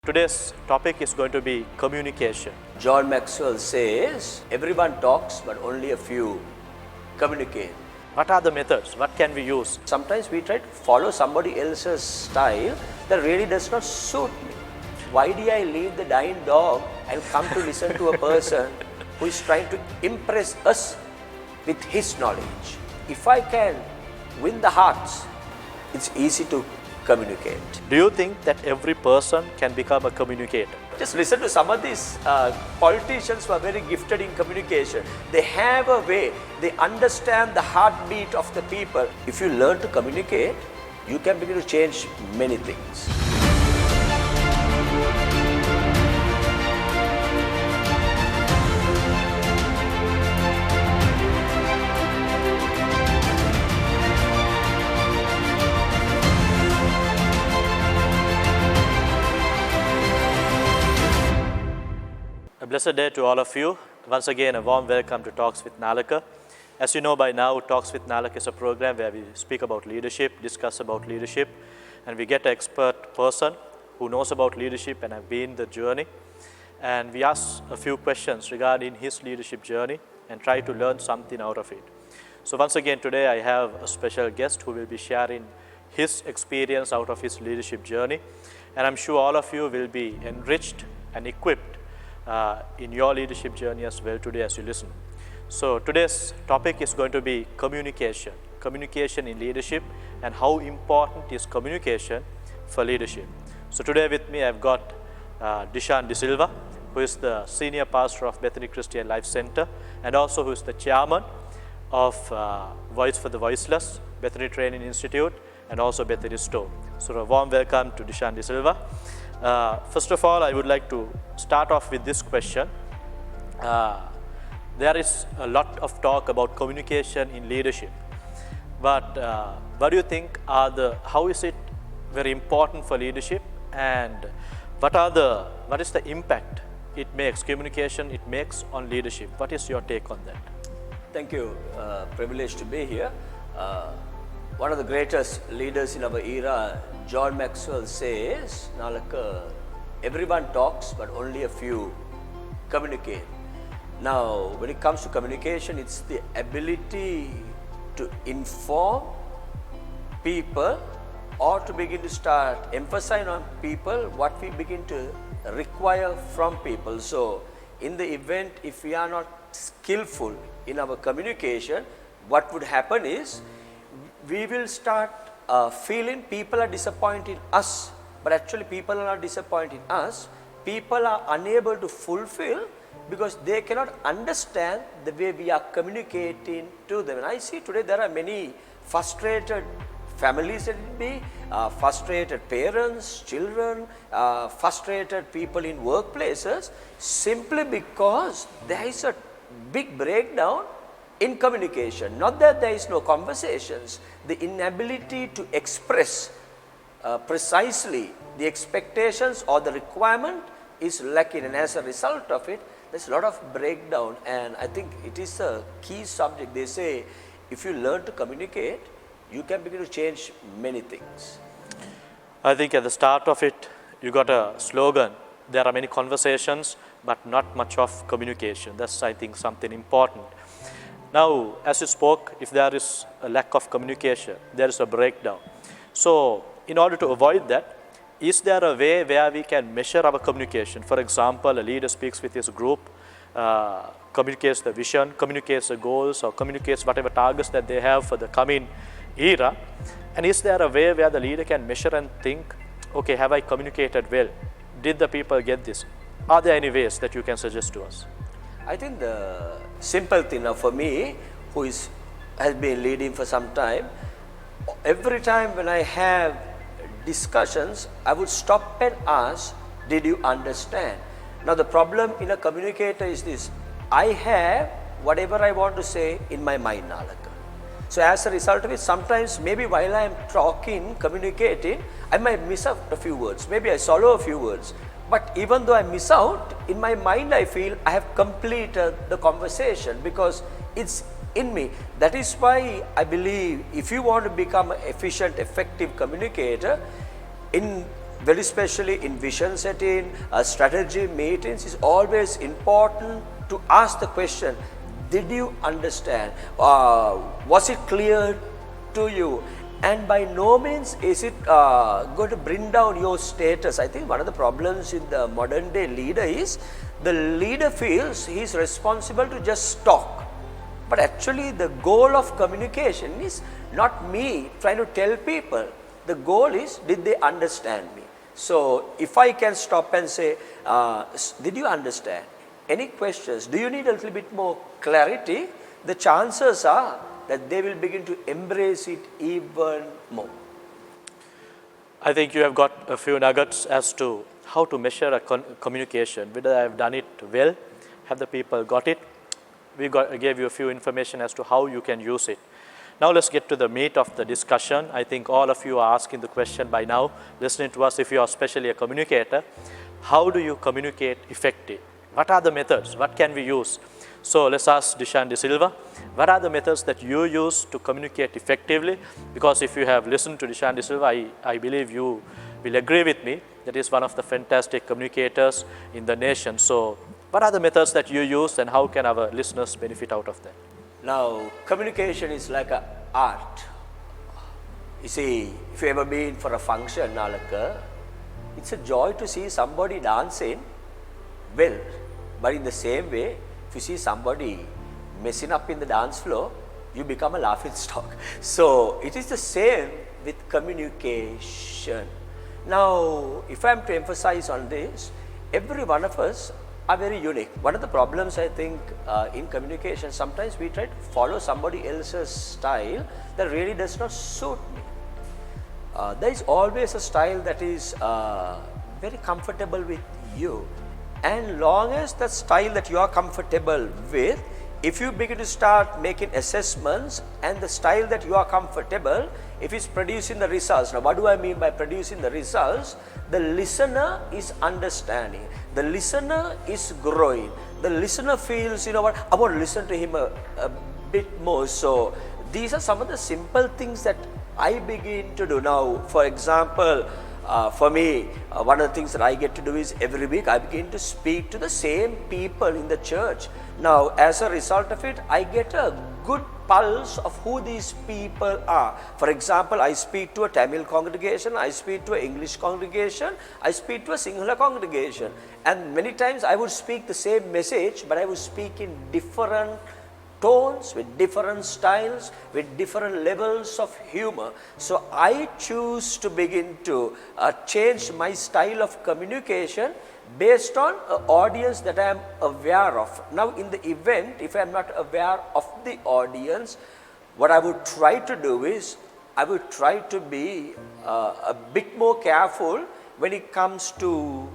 Today's topic is going to be communication. John Maxwell says, everyone talks, but only a few communicate. What are the methods? What can we use? Sometimes we try to follow somebody else's style that really does not suit me. Why do I leave the dying dog and come to listen to a person who is trying to impress us with his knowledge? If I can win the hearts, it's easy to communicate. Do you think that every person can become a communicator? Just listen to some of these politicians who are very gifted in communication. They have a way, they understand the heartbeat of the people. If you learn to communicate, you can begin to change many things. A blessed day to all of you. Once again, a warm welcome to Talks with Nalaka. As you know by now, Talks with Nalaka is a program where we speak about leadership, discuss about leadership, and we get an expert person who knows about leadership and have been the journey. And we ask a few questions regarding his leadership journey and try to learn something out of it. So once again, today I have a special guest who will be sharing his experience out of his leadership journey. And I'm sure all of you will be enriched and equipped in your leadership journey as well today as you listen. So today's topic is going to be communication. Communication in leadership and how important is communication for leadership. So today with me I've got Dishan Silva, who is the senior pastor of Bethany Christian Life Center and also who is the chairman of Voice for the Voiceless, Bethany Training Institute and also Bethany Store. So a warm welcome to Dishan Silva. First of all, I would like to start off with this question. There is a lot of talk about communication in leadership, but what do you think how is it very important for leadership, and what is the impact communication makes on leadership? What is your take on that? Thank you. Privileged to be here. One of the greatest leaders in our era, John Maxwell, says, Nalaka, everyone talks, but only a few communicate. Now, when it comes to communication, it's the ability to inform people or to begin to start emphasizing on people what we begin to require from people. So, in the event, if we are not skillful in our communication, what would happen is, we will start feeling people are disappointed in us, but actually people are not disappointed in us. People are unable to fulfill because they cannot understand the way we are communicating to them. And I see today there are many frustrated families, frustrated parents, children, frustrated people in workplaces, simply because there is a big breakdown in communication. Not that there is no conversations, the inability to express precisely the expectations or the requirement is lacking, and as a result of it, there's a lot of breakdown. And I think it is a key subject. They say if you learn to communicate, you can begin to change many things. I think at the start of it, you got a slogan, there are many conversations, but not much of communication. That's, I think, something important. Now, as you spoke, if there is a lack of communication, there is a breakdown. So, in order to avoid that, is there a way where we can measure our communication? For example, a leader speaks with his group, communicates the vision, communicates the goals, or communicates whatever targets that they have for the coming era. And is there a way where the leader can measure and think, okay, have I communicated well? Did the people get this? Are there any ways that you can suggest to us? I think the simple thing now for me, who has been leading for some time, every time when I have discussions, I would stop and ask, did you understand? Now the problem in a communicator is this, I have whatever I want to say in my mind, Nalaka. So as a result of it, sometimes maybe while I am talking, communicating, I might miss out a few words, maybe I swallow a few words. But even though I miss out, in my mind I feel I have completed the conversation because it's in me. That is why I believe if you want to become an efficient, effective communicator, in very especially in vision setting, strategy meetings, is always important to ask the question, did you understand? Was it clear to you? And by no means is it going to bring down your status. I think one of the problems in the modern day leader is the leader feels he is responsible to just talk. But actually the goal of communication is not me trying to tell people. The goal is, did they understand me? So if I can stop and say, did you understand? Any questions? Do you need a little bit more clarity? The chances are that they will begin to embrace it even more. I think you have got a few nuggets as to how to measure a communication, whether I have done it well, have the people got it. We gave you a few information as to how you can use it. Now let's get to the meat of the discussion. I think all of you are asking the question by now, listening to us, if you are especially a communicator, how do you communicate effectively? What are the methods? What can we use? So let's ask Dishan Silva, what are the methods that you use to communicate effectively? Because if you have listened to Dishan Silva, I believe you will agree with me that he is one of the fantastic communicators in the nation. So what are the methods that you use and how can our listeners benefit out of that? Now, communication is like an art. You see, if you ever been for a function, Nalaka, it's a joy to see somebody dancing well. But in the same way, if you see somebody messing up in the dance floor, you become a laughing stock. So it is the same with communication. Now, if I am to emphasize on this, every one of us are very unique. One of the problems I think in communication, sometimes we try to follow somebody else's style that really does not suit me. There is always a style that is very comfortable with you. And long as that style that you are comfortable with, if you begin to start making assessments and the style that you are comfortable, if it's producing the results. Now what do I mean by producing the results? The listener is understanding. The listener is growing. The listener feels, you know what, I want to listen to him a bit more. So these are some of the simple things that I begin to do. Now, for example, for me, one of the things that I get to do is every week I begin to speak to the same people in the church. Now, as a result of it, I get a good pulse of who these people are. For example, I speak to a Tamil congregation, I speak to an English congregation, I speak to a Sinhala congregation. And many times I would speak the same message, but I would speak in different tones, with different styles, with different levels of humor. So I choose to begin to change my style of communication based on an audience that I am aware of. Now in the event, if I am not aware of the audience, what I would try to do is, I would try to be a bit more careful when it comes to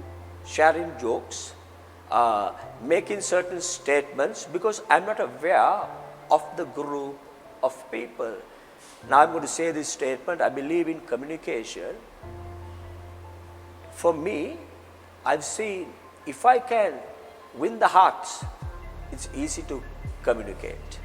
sharing jokes, making certain statements, because I am not aware of the group of people. Now I am going to say this statement. I believe in communication. For me, I have seen, if I can win the hearts, it's easy to communicate.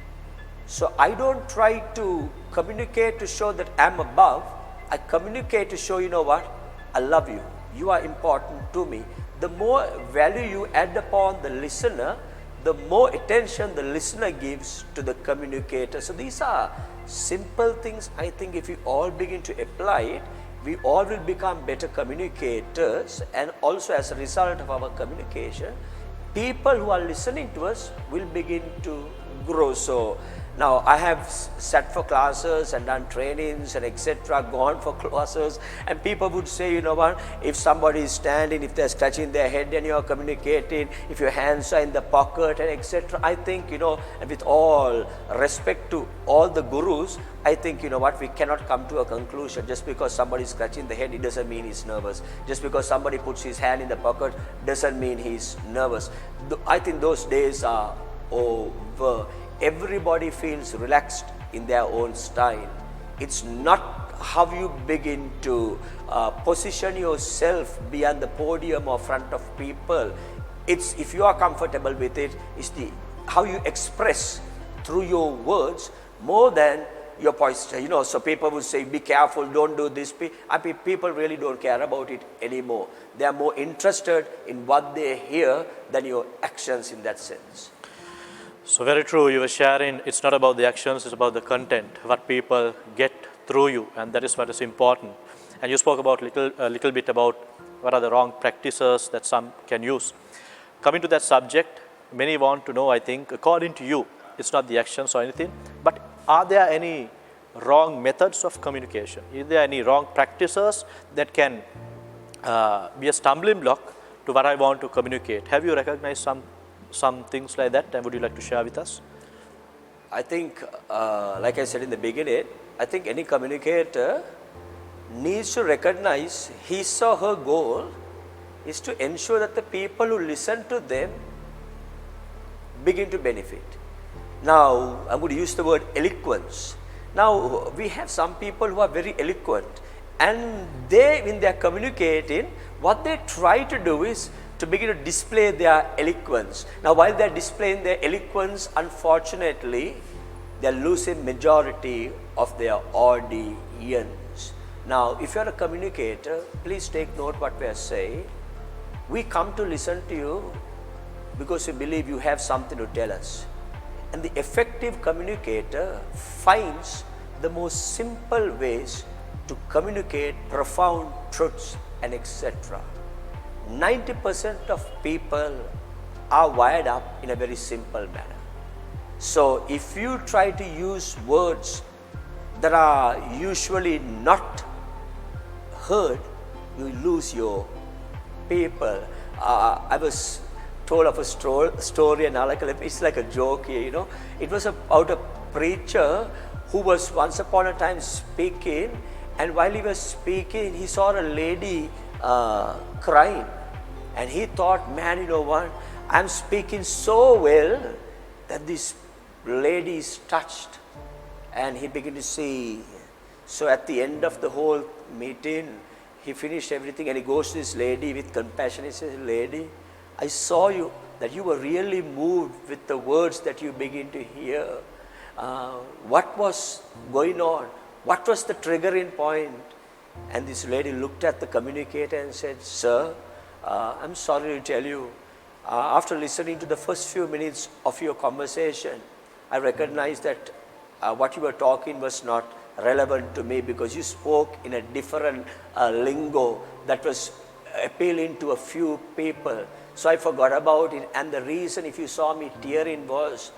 So I don't try to communicate to show that I am above. I communicate to show, you know what, I love you. You are important to me. The more value you add upon the listener, the more attention the listener gives to the communicator. So these are simple things. I think if we all begin to apply it, we all will become better communicators, and also as a result of our communication, people who are listening to us will begin to grow. So now I have sat for classes and done trainings and etc., gone for classes, and people would say, you know what, if somebody is standing, if they're scratching their head and you're communicating, if your hands are in the pocket and etc., I think, you know, and with all respect to all the gurus, I think, you know what, we cannot come to a conclusion. Just because somebody is scratching the head, it doesn't mean he's nervous. Just because somebody puts his hand in the pocket doesn't mean he's nervous. I think those days are over. Everybody feels relaxed in their own style. It's not how you begin to position yourself beyond the podium or front of people. It's, if you are comfortable with it, it's the how you express through your words more than your posture. So people would say, be careful, don't do this. People really don't care about it anymore. They are more interested in what they hear than your actions in that sense. So very true, you were sharing, it's not about the actions, it's about the content, what people get through you, and that is what is important. And you spoke about a little bit about what are the wrong practices that some can use. Coming to that subject, many want to know, I think, according to you, it's not the actions or anything, but are there any wrong methods of communication? Is there any wrong practices that can be a stumbling block to what I want to communicate? Have you recognized some things like that, and would you like to share with us? I think, like I said in the beginning, I think any communicator needs to recognize his or her goal is to ensure that the people who listen to them begin to benefit. Now, I'm going to use the word eloquence. Now, we have some people who are very eloquent, and when they are communicating, what they try to do is to begin to display their eloquence. Now, while they are displaying their eloquence, unfortunately, they are losing majority of their audience. Now, if you are a communicator, please take note what we are saying. We come to listen to you because we believe you have something to tell us. And the effective communicator finds the most simple ways to communicate profound truths and etc. 90% of people are wired up in a very simple manner. So if you try to use words that are usually not heard, you lose your people. I was told of a story in Nalaka. It's like a joke here, It was about a preacher who was once upon a time speaking, and while he was speaking, he saw a lady crying, and he thought, man, you know what, I'm speaking so well that this lady is touched, and he began to see. So at the end of the whole meeting, he finished everything, and he goes to this lady with compassion. He says, lady, I saw you, that you were really moved with the words that you begin to hear. What was going on? What was the triggering point? And this lady looked at the communicator and said, sir, I'm sorry to tell you, after listening to the first few minutes of your conversation, I recognized that what you were talking was not relevant to me because you spoke in a different lingo that was appealing to a few people. So I forgot about it, and the reason if you saw me tearing was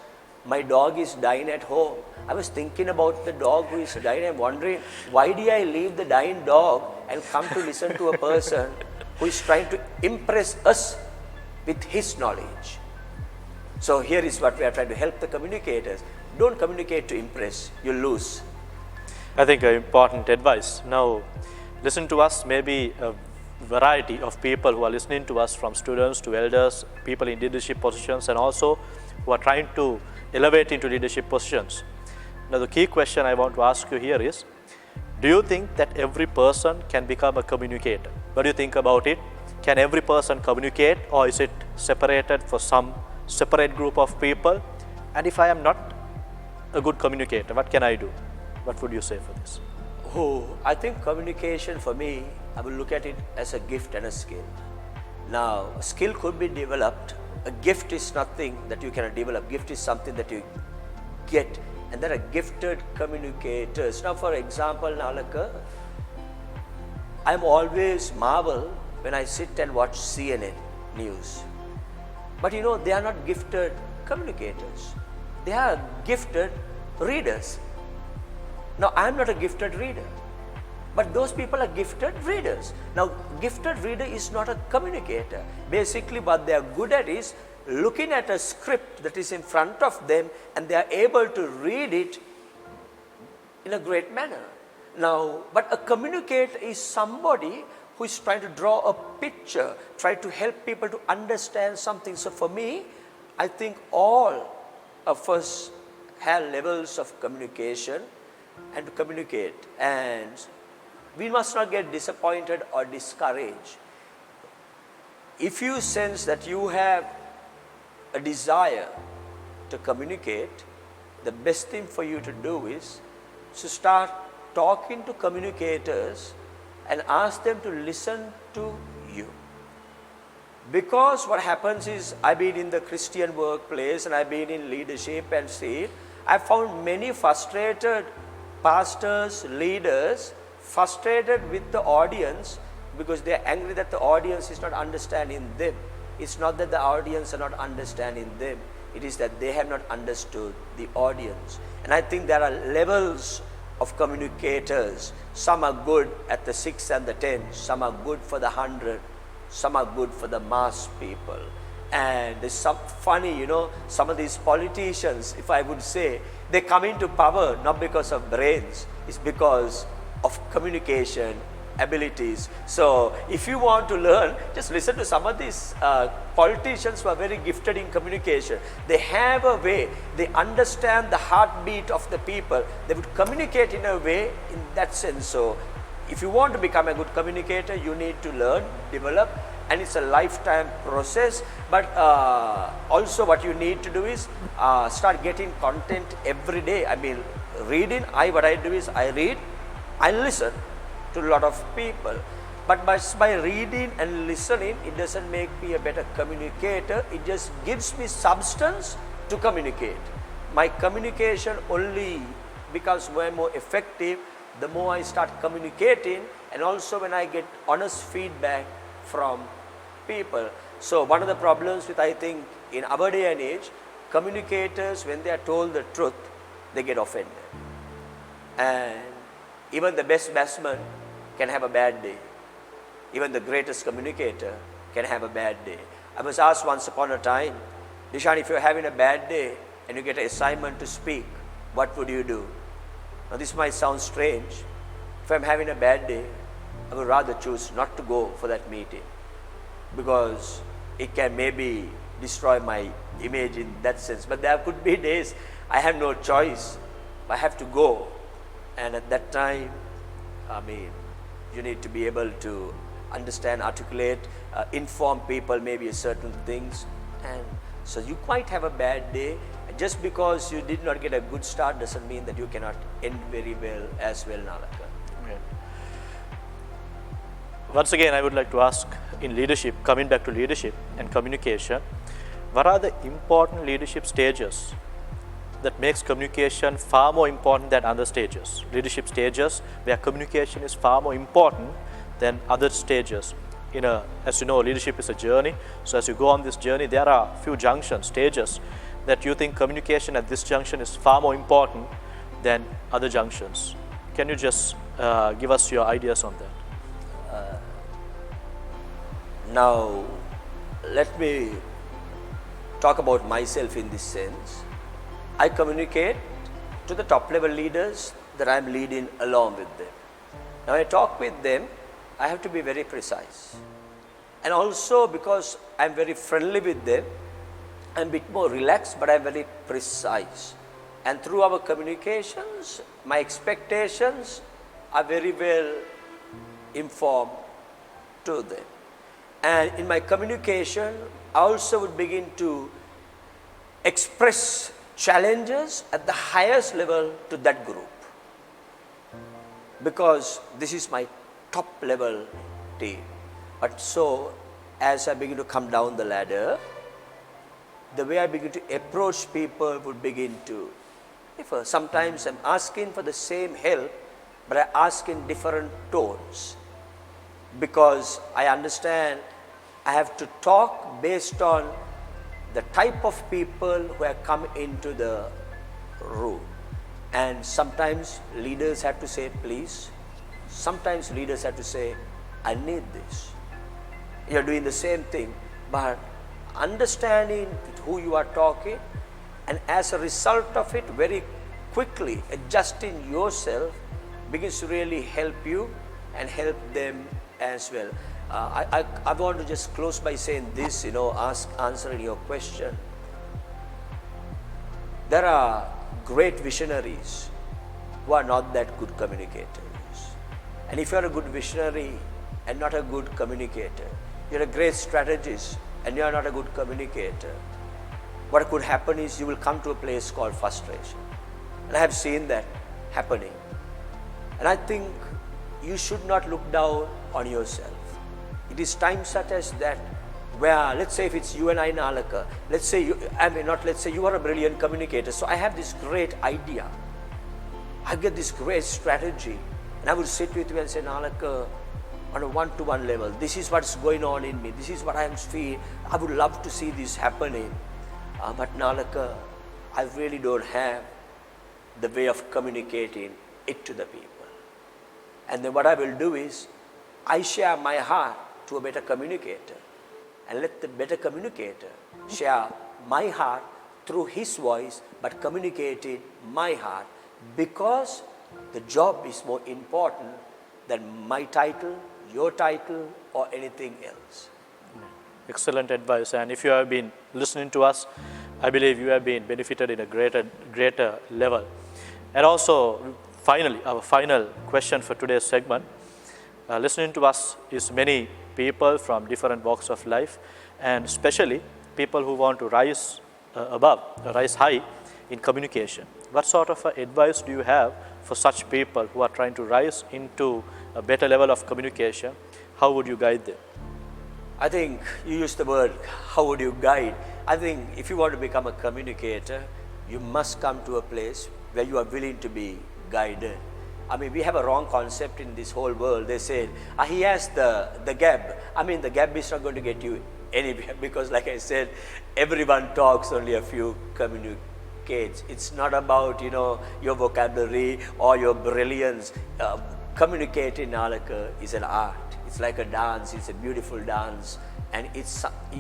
my dog is dying at home. I was thinking about the dog who is dying and wondering, why did I leave the dying dog and come to listen to a person who is trying to impress us with his knowledge? So here is what we are trying to help the communicators. Don't communicate to impress, you lose. I think important advice. Now, listen to us, maybe a variety of people who are listening to us, from students to elders, people in leadership positions, and also who are trying to elevate into leadership positions. Now, the key question I want to ask you here is, do you think that every person can become a communicator? What do you think about it? Can every person communicate, or is it separated for some separate group of people? And if I am not a good communicator, what can I do? What would you say for this? I think communication for me, I will look at it as a gift and a skill. Now, a skill could be developed. A gift is nothing that you cannot develop. Gift is something that you get. And there are gifted communicators. Now, for example, Nalaka, I'm always marvel when I sit and watch CNN news. But they are not gifted communicators. They are gifted readers. Now, I am not a gifted reader, but those people are gifted readers. Now, gifted reader is not a communicator. Basically, what they are good at is looking at a script that is in front of them, and they are able to read it in a great manner. Now, but a communicator is somebody who is trying to draw a picture, try to help people to understand something. So for me, I think all of us have levels of communication and to communicate, and we must not get disappointed or discouraged. If you sense that you have a desire to communicate, the best thing for you to do is So start talking to communicators and ask them to listen to you. Because what happens is, I've been in the Christian workplace and I've been in leadership and see, I've found many frustrated pastors, leaders, frustrated with the audience because they are angry that the audience is not understanding them. It's not that the audience are not understanding them. It is that they have not understood the audience. And I think there are levels of communicators. Some are good at the 6 and the 10. Some are good for the 100. Some are good for the mass people. And it's some funny, you know, some of these politicians, if I would say, they come into power not because of brains, it's because of communication abilities. So if you want to learn, just listen to some of these politicians who are very gifted in communication. They have a way, they understand the heartbeat of the people. They would communicate in a way in that sense. So if you want to become a good communicator, you need to learn, develop, and it's a lifetime process. But also what you need to do is start getting content every day. I mean, reading, what I do is I read, I listen to a lot of people. But by reading and listening, it doesn't make me a better communicator. It just gives me substance to communicate. My communication only becomes more and more effective the more I start communicating, and also when I get honest feedback from people. So one of the problems with, I think, in our day and age, communicators, when they are told the truth, they get offended. And even the best batsman can have a bad day. Even the greatest communicator can have a bad day. I was asked once upon a time, Dishan, if you're having a bad day and you get an assignment to speak, what would you do? Now this might sound strange. If I'm having a bad day, I would rather choose not to go for that meeting because it can maybe destroy my image in that sense. But there could be days I have no choice. I have to go. And at that time, I mean, you need to be able to understand, articulate, inform people maybe certain things. And so you might have a bad day. Just because you did not get a good start doesn't mean that you cannot end very well as well, Nalaka. Right. Once again, I would like to ask, in leadership, coming back to leadership and communication, what are the important leadership stages that makes communication far more important than other stages? Leadership stages where communication is far more important than other stages. As you know, leadership is a journey. So as you go on this journey, there are a few junctions, stages, that you think communication at this junction is far more important than other junctions. Can you just give us your ideas on that? Now, let me talk about myself in this sense. I communicate to the top level leaders that I am leading along with them. Now, I talk with them, I have to be very precise. And also because I am very friendly with them, I am a bit more relaxed, but I am very precise. And through our communications, my expectations are very well informed to them. And in my communication, I also would begin to express challenges at the highest level to that group. Because this is my top level team. But so, as I begin to come down the ladder, the way I begin to approach people would begin to differ. Sometimes I'm asking for the same help, but I ask in different tones. Because I understand I have to talk based on the type of people who have come into the room. And sometimes leaders have to say, please. Sometimes leaders have to say, I need this. You're doing the same thing, but understanding who you are talking, and as a result of it, very quickly adjusting yourself begins to really help you and help them as well. I want to just close by saying this, answering your question. There are great visionaries who are not that good communicators. And if you are a good visionary and not a good communicator, you're a great strategist and you are not a good communicator, what could happen is you will come to a place called frustration. And I have seen that happening. And I think you should not look down on yourself. It is times such as that where, let's say if it's you and I, Nalaka, let's say you are a brilliant communicator. So I have this great idea. I get this great strategy. And I will sit with you and say, Nalaka, on a one-to-one level, this is what's going on in me. This is what I am feeling. I would love to see this happening. But Nalaka, I really don't have the way of communicating it to the people. And then what I will do is, I share my heart to a better communicator. And let the better communicator share my heart through his voice, but communicating my heart. Because the job is more important than my title, your title, or anything else. Excellent advice. And if you have been listening to us, I believe you have been benefited in a greater level. And also, finally, our final question for today's segment. Listening to us is many people from different walks of life, and especially people who want to rise rise high in communication. What sort of advice do you have for such people who are trying to rise into a better level of communication? How would you guide them? I think you used the word, how would you guide? I think if you want to become a communicator, you must come to a place where you are willing to be guided. I mean, we have a wrong concept in this whole world. They said, he has the gap. I mean, the gap is not going to get you anywhere because, like I said, everyone talks, only a few communicates. It's not about, your vocabulary or your brilliance. Communicating, Nalaka, is an art. It's like a dance. It's a beautiful dance. And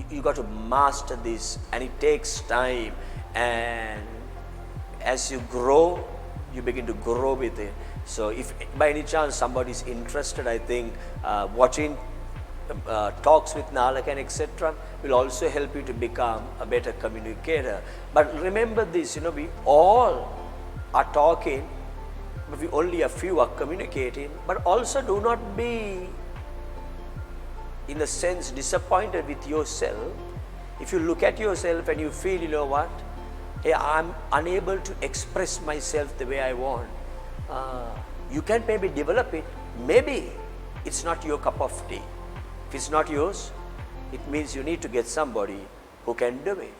you got to master this, and it takes time. And as you grow, you begin to grow with it. So if by any chance somebody is interested, I think watching talks with Nalaka and etc. will also help you to become a better communicator. But remember this, we all are talking, but only a few are communicating. But also do not be, in a sense, disappointed with yourself. If you look at yourself and you feel, hey, I'm unable to express myself the way I want. You can maybe develop it. Maybe it's not your cup of tea. If it's not yours, it means you need to get somebody who can do it.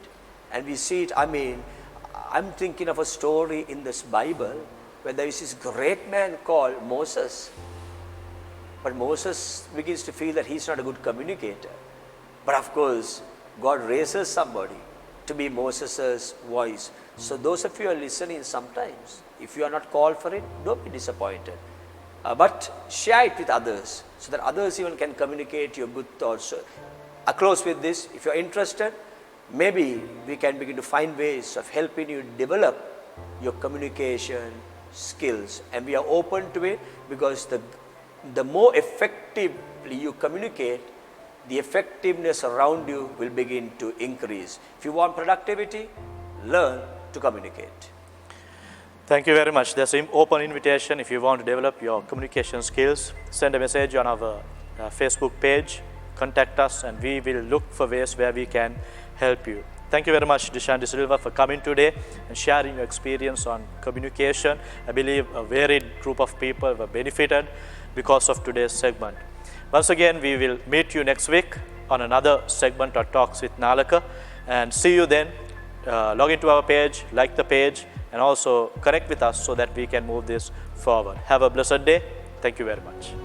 And we see it, I'm thinking of a story in this Bible where there is this great man called Moses. But Moses begins to feel that he's not a good communicator. But of course, God raises somebody to be Moses' voice. So those of you who are listening sometimes, if you are not called for it, don't be disappointed. But share it with others so that others even can communicate your good thoughts. So, I close with this. If you are interested, maybe we can begin to find ways of helping you develop your communication skills. And we are open to it because the more effectively you communicate, the effectiveness around you will begin to increase. If you want productivity, learn to communicate. Thank you very much. There's an open invitation. If you want to develop your communication skills, send a message on our Facebook page, contact us, and we will look for ways where we can help you. Thank you very much, Dishan Silva, for coming today and sharing your experience on communication. I believe a varied group of people were benefited because of today's segment. Once again, we will meet you next week on another segment of Talks with Nalaka, and see you then. Log into our page, like the page, and also connect with us so that we can move this forward. Have a blessed day. Thank you very much.